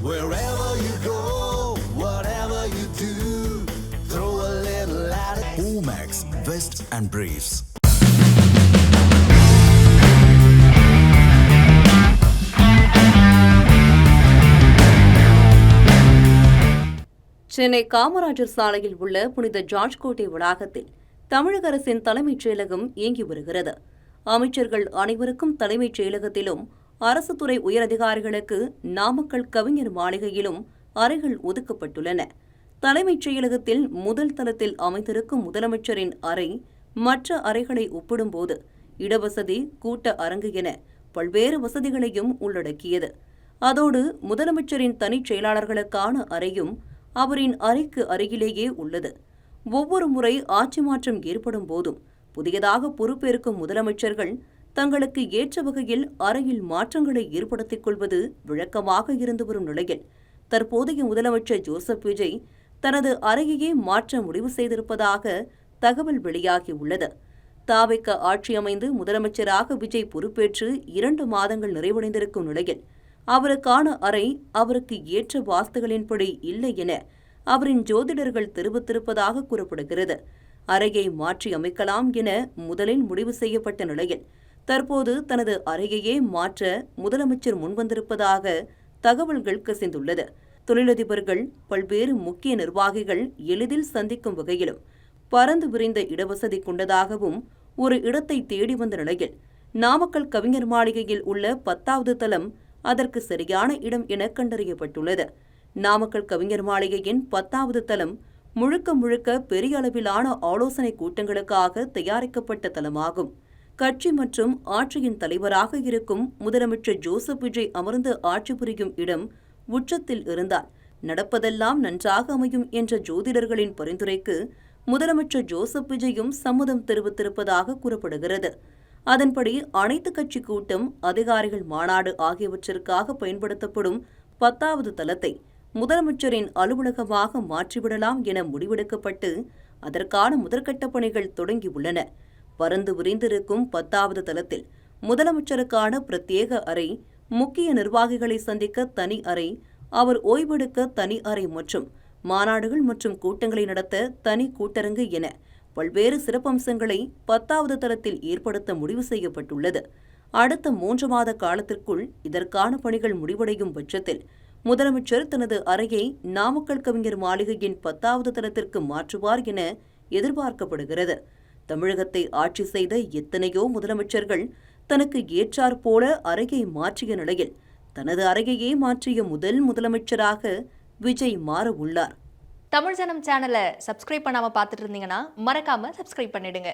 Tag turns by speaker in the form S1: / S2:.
S1: Wherever you go, whatever you do, throw a little at it. Omax, Vest and Briefs.
S2: Chennai Kamarajar சாலையில் உள்ள புனித George கோட்டை வளாகத்தில் தமிழக அரசின் தலைமைச் செயலகம் இயங்கி வருகிறது. அமைச்சர்கள் அனைவருக்கும் தலைமைச் செயலகத்திலும், அரசு துறை உயரதிகாரிகளுக்கு நாமக்கல் கவிஞர் மாளிகையிலும் அறைகள் ஒதுக்கப்பட்டுள்ளன. தலைமைச் செயலகத்தில் முதல் தளத்தில் அமைந்திருக்கும் முதலமைச்சரின் அறை மற்ற அறைகளை ஒப்பிடும்போது இடவசதி, கூட்ட அரங்கு என பல்வேறு வசதிகளையும் உள்ளடக்கியது. அதோடு முதலமைச்சரின் தனிச் செயலாளர்களுக்கான அறையும் அவரின் அறைக்கு அருகிலேயே உள்ளது. ஒவ்வொரு முறை ஆட்சி மாற்றம் ஏற்படும் போதும் புதியதாக பொறுப்பேற்கும் முதலமைச்சர்கள் தங்களுக்கு ஏற்ற வகையில் அறையில் மாற்றங்களை ஏற்படுத்திக் கொள்வது வழக்கமாக இருந்து வரும் நிலையில், தற்போதைய முதலமைச்சர் ஜோசப் விஜய் தனது அறையையே மாற்ற முடிவு செய்திருப்பதாக தகவல் வெளியாகியுள்ளது. தாவேக ஆட்சி அமைந்து முதலமைச்சராக விஜய் பொறுப்பேற்று 2 மாதங்கள் நிறைவடைந்திருக்கும் நிலையில் அவருக்கான அறை அவருக்கு ஏற்ற வாஸ்துகளின்படி இல்லை என அவரின் ஜோதிடர்கள் தெரிவித்திருப்பதாக கூறப்படுகிறது. அறையை மாற்றி அமைக்கலாம் என முதலில் முடிவு செய்யப்பட்ட நிலையில் தற்போது தனது அறையையே மாற்ற முதலமைச்சர் முன்வந்திருப்பதாக தகவல்கள் கசிந்துள்ளது. தொழிலதிபர்கள், பல்வேறு முக்கிய நிர்வாகிகள் எளிதில் சந்திக்கும் வகையிலும் பரந்து விரிந்த இடவசதி கொண்டதாகவும் ஒரு இடத்தை தேடி வந்த நிலையில் நாமக்கல் கவிஞர் மாளிகையில் உள்ள 10வது தளம் அதற்கு சரியான இடம் என கண்டறியப்பட்டுள்ளது. நாமக்கல் கவிஞர் மாளிகையின் 10வது தளம் முழுக்க முழுக்க பெரிய அளவிலான ஆலோசனை கூட்டங்களுக்காக தயாரிக்கப்பட்ட தளமாகும். கட்சி மற்றும் ஆட்சியின் தலைவராக இருக்கும் முதலமைச்சர் ஜோசப் விஜய் அமர்ந்து ஆட்சி புரியும் இடம் உச்சத்தில் இருந்தால் நடப்பதெல்லாம் நன்றாக அமையும் என்ற ஜோதிடர்களின் பரிந்துரைக்கு முதலமைச்சர் ஜோசப் விஜயும் சம்மதம் தெரிவித்திருப்பதாக கூறப்படுகிறது. அதன்படி அனைத்து கட்சி கூட்டம், அதிகாரிகள் மாநாடு ஆகியவற்றிற்காக பயன்படுத்தப்படும் 10வது தளத்தை முதலமைச்சரின் அலுவலகமாக மாற்றிவிடலாம் என முடிவெடுக்கப்பட்டு அதற்கான முதற்கட்ட பணிகள் தொடங்கியுள்ளன. பரந்து விரிந்திருக்கும் 10வது தளத்தில் முதலமைச்சருக்கான பிரத்யேக அறை, முக்கிய நிர்வாகிகளை சந்திக்க தனி அறை, அவர் ஓய்வெடுக்க தனி அறை மற்றும் மாநாடுகள் மற்றும் கூட்டங்களை நடத்த தனி கூட்டரங்கு என பல்வேறு சிறப்பம்சங்களை 10வது தளத்தில் ஏற்படுத்த முடிவு செய்யப்பட்டுள்ளது. அடுத்த 3 மாத காலத்திற்குள் இதற்கான பணிகள் முடிவடையும் பட்சத்தில் முதலமைச்சர் தனது அறையை நாமக்கல் கவிஞர் மாளிகையின் 10வது தளத்திற்கு மாற்றுவார் என எதிர்பார்க்கப்படுகிறது. தமிழகத்தை ஆட்சி செய்த எத்தனையோ முதலமைச்சர்கள் தனக்கு ஏற்றாற்போல அறையை மாற்றிய நிலையில் தனது அறையையே மாற்றிய முதல் முதலமைச்சராக விஜய் மாற உள்ளார்.
S3: தமிழ் ஜனம் சேனலை சப்ஸ்கிரைப் பண்ணாம பார்த்துட்டு இருந்தீங்கன்னா மறக்காம சப்ஸ்கிரைப் பண்ணிடுங்க.